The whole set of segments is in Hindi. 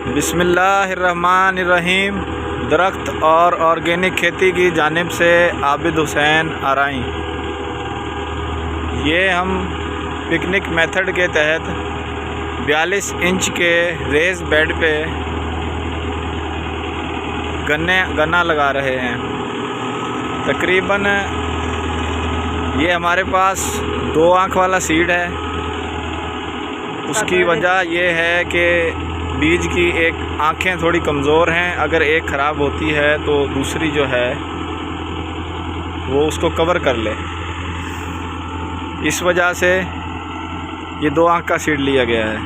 बिस्मिल्लाहिर्रहमानिर्रहीम। दरख्त और ऑर्गेनिक खेती की जानिब से आबिद हुसैन आराई। ये हम पिकनिक मेथड के तहत 42 इंच के रेज़ बेड पे गन्ना लगा रहे हैं। तकरीबन ये हमारे पास 2 आँख वाला सीड है। उसकी वजह ये है कि बीज की एक आँखें थोड़ी कमज़ोर हैं। अगर एक ख़राब होती है तो दूसरी जो है वो उसको कवर कर ले। इस वजह से ये 2 आँख का सीड लिया गया है।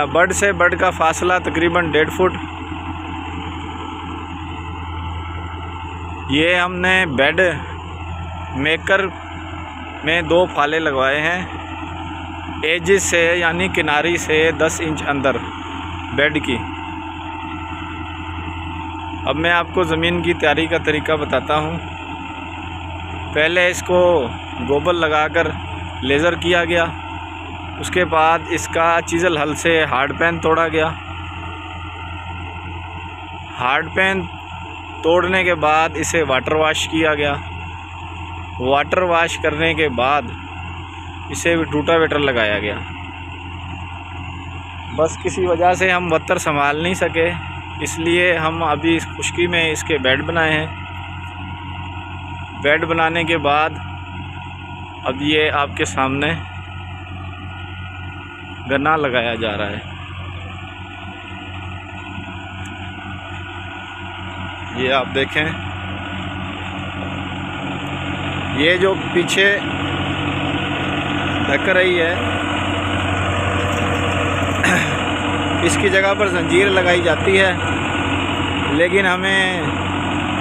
बड से बड का फासला तकरीबन 1.5 फुट। ये हमने बेड मेकर में 2 फाले लगवाए हैं, एजिस से यानी किनारी से 10 इंच अंदर बेड की। अब मैं आपको ज़मीन की तैयारी का तरीका बताता हूँ। पहले इसको गोबर लगाकर लेज़र किया गया। उसके बाद इसका चीज़ल हल से हार्ड पैन तोड़ा गया। हार्ड पैन तोड़ने के बाद इसे वाटर वाश किया गया। वाटर वाश करने के बाद इसे रूटावेटर लगाया गया। बस किसी वजह से हम वत्तर संभाल नहीं सके, इसलिए हम अभी इस खुश्की में इसके बेड बनाए हैं। बेड बनाने के बाद अब ये आपके सामने गन्ना लगाया जा रहा है। ये आप देखें, ये जो पीछे ढक रही है इसकी जगह पर जंजीर लगाई जाती है, लेकिन हमें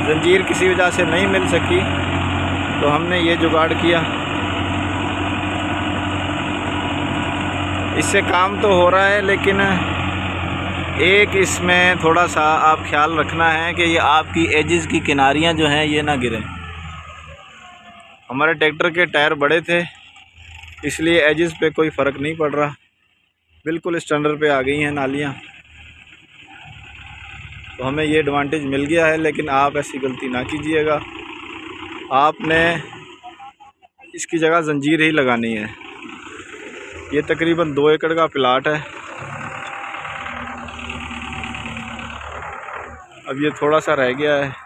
जंजीर किसी वजह से नहीं मिल सकी तो हमने ये जुगाड़ किया। इससे काम तो हो रहा है, लेकिन एक इसमें थोड़ा सा आप ख्याल रखना है कि ये आपकी एजिस की किनारियाँ जो हैं ये ना गिरें। हमारे ट्रैक्टर के टायर बड़े थे, इसलिए एजिस पे कोई फ़र्क नहीं पड़ रहा। बिल्कुल स्टैंडर्ड पे आ गई हैं नालियाँ, तो हमें ये एडवांटेज मिल गया है। लेकिन आप ऐसी गलती ना कीजिएगा। आपने इसकी जगह जंजीर ही लगानी है। ये तकरीबन 2 एकड़ का प्लाट है। अब ये थोड़ा सा रह गया है।